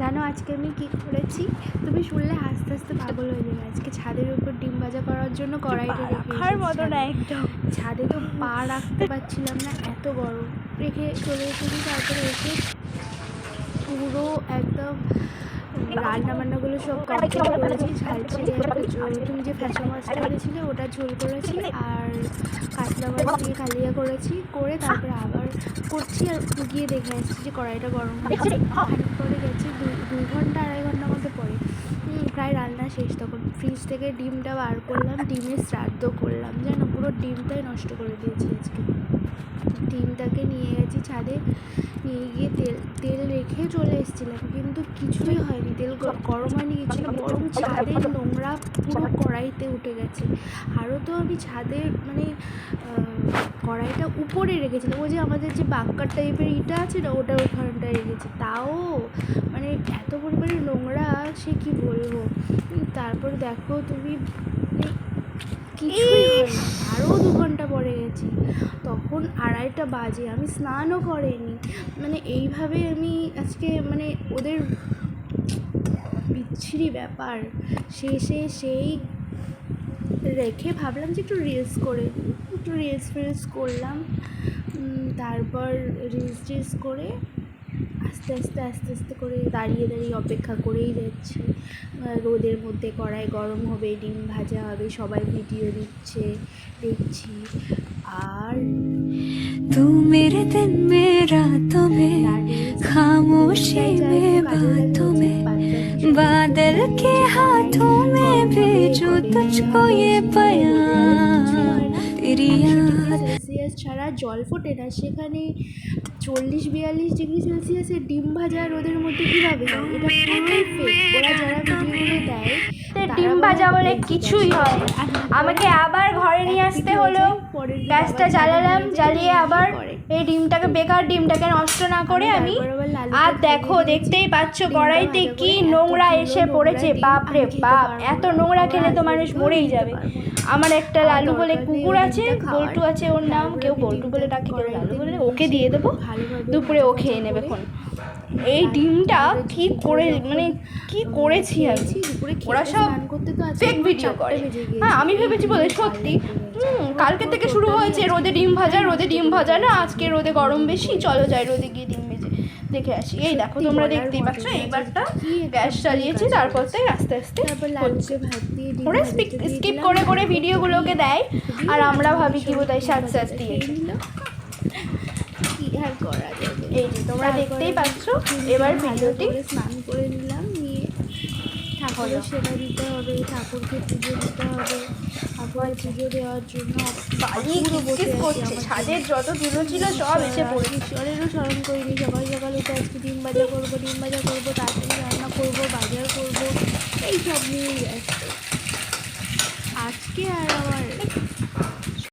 জানো আজকে আমি কী করেছি? তুমি শুনলে হাসতে হাসতে পাগল হয়ে যাবে। আজকে ছাদের উপর ডিম ভাজা করার জন্য কড়াইটা রাখার মতো না একদম। ছাদে তো পা রাখতে পারছিলাম না, এত গরম। রেখে চলে এসেছি। তারপরে এসে পুরো একদম রান্নাবান্নাগুলো সব কমপ্লিট করেছি। ঝাল ছিঁড়ে তুমি যে ফ্যাসা মাছটা এনেছিলে ওটা ঝোল করেছি, আর কাতলা মাছ দিয়ে কালিয়া করেছি। করে তারপরে আবার করছি, আর গিয়ে দেখে আসছি যে কড়াইটা গরম হয়েছে। খানিক পরে গেছি, 2 ঘন্টা 2.5 ঘন্টার মতো পরে প্রায় রান্না শেষ। তখন ফ্রিজ থেকে ডিমটা বার করলাম, ডিমের শ্রাদ্ধ করলাম। যেন পুরো ডিমটাই নষ্ট করে দিয়েছি আজকে। ডিমটাকে নিয়ে গেছি ছাদে, নিয়ে গিয়ে তেল রেখে চলে এসেছিলাম, কিন্তু কিছুই হয়নি। তেল গরম হয়নি, কিছু না, বরং ছাদের নোংরা পুরো কড়াইতে উঠে গেছে। আরও তো আমি ছাদের কড়াইটা উপরে রেখেছিলাম, ওই যে আমাদের যে বাক্কার টাইপের ইটা আছে না, ওটা ওখানটায় রেখেছি, তাও এত পরিমাণে নোংরা সে কি বলবো। তারপরে দেখো তুমি, কিছুই হয়নি। আরও 2 ঘন্টা পরে গেছি, তখন 2:30টা বাজে, আমি স্নানও করিনি। এইভাবে আমি আজকে ওদের বিচ্ছিরি ব্যাপার। শেষে সেই রেখে ভাবলাম যে একটু রিলস করে নিই, একটু রিলস করলাম। তারপর রিলস করে আস্তে আস্তে করে দাঁড়িয়ে অপেক্ষা করেই যাচ্ছি। রোদের মধ্যে কড়াই গরম হবে, ডিম ভাজা হবে, সবাই ভিডিও দিচ্ছে, দেখছি। আর तू मेरे दिन में रातों में खामोशी में बातों में बादल के हाथों में भेजो तुझको ये बयान तेरी याद। সেলসিয়াস ছাড়া জল ফোটে না, সেখানে 40-42 ডিগ্রি সেলসিয়াসে ডিম ভাজা রোদের মধ্যে কীভাবে হয়? এটা পুরোই ফেক। ওরা যারা ভিডিওগুলো দেয় ডিম ভাজা বলে কিছুই হয়। আমাকে আবার ঘরে নিয়ে আসতে হলো, গ্যাসটা জ্বালালাম, জ্বালিয়ে আবার এই বেকার ডিমটাকে নষ্ট না করে আমি আর দেখো, দেখতেই পাচ্ছ কড়াইতে কি নোংরা এসে পড়েছে। বাপ রে বাপ, এত নোংরা খেলে তো মানুষ মরেই যাবে। আমার একটা লালু বলে কুকুর আছে, বল্টু আছে ওর নাম, কেউ বল্টু বলে ডাকে, কেউ লালু বলে, ওকে দিয়ে দেবো, দুপুরে ও খেয়ে নেবে। এই ডিমটা কি করে কি করেছি আমি? ওরা সব ফেক ভিডিও করে। হ্যাঁ, আমি ভেবেছি বলে সত্যি। কালকে থেকে শুরু হয়েছে রোদে ডিম ভাজা না, আজকে রোদে গরম বেশি, চলো যাই রোদে গিয়ে ডিম ভেজে দেখে আসি। এই দেখো, তোমরা দেখতেই পাচ্ছ, এইবারটা গ্যাস চালিয়েছি, তারপর থেকে আস্তে আস্তে ওরা স্কিপ করে ভিডিওগুলোকে দেয়, আর আমরা ভাবি কি বোধহয় সাজ দিয়ে। আর করা যাবে। এই যে তোমরা দেখতেই পাচ্ছ, এবার ভিডিওটি স্নান করে নিলাম, নিয়ে ঠাকুরের সেবা দিতে হবে, ঠাকুরকে পুজো দিতে হবে। আবার পুজো দেওয়ার জন্য ছাদের যত ধুলো ছিল সব এসে পড়ে। ঈশ্বরেরও স্মরণ করিনি। সকাল সকাল উঠে আজকে ডিম ভাজা করবো, তাড়াতাড়ি রান্না করবো, বাজার করবো, এই সব নিয়েই ব্যস্ত আজকে। আর আমার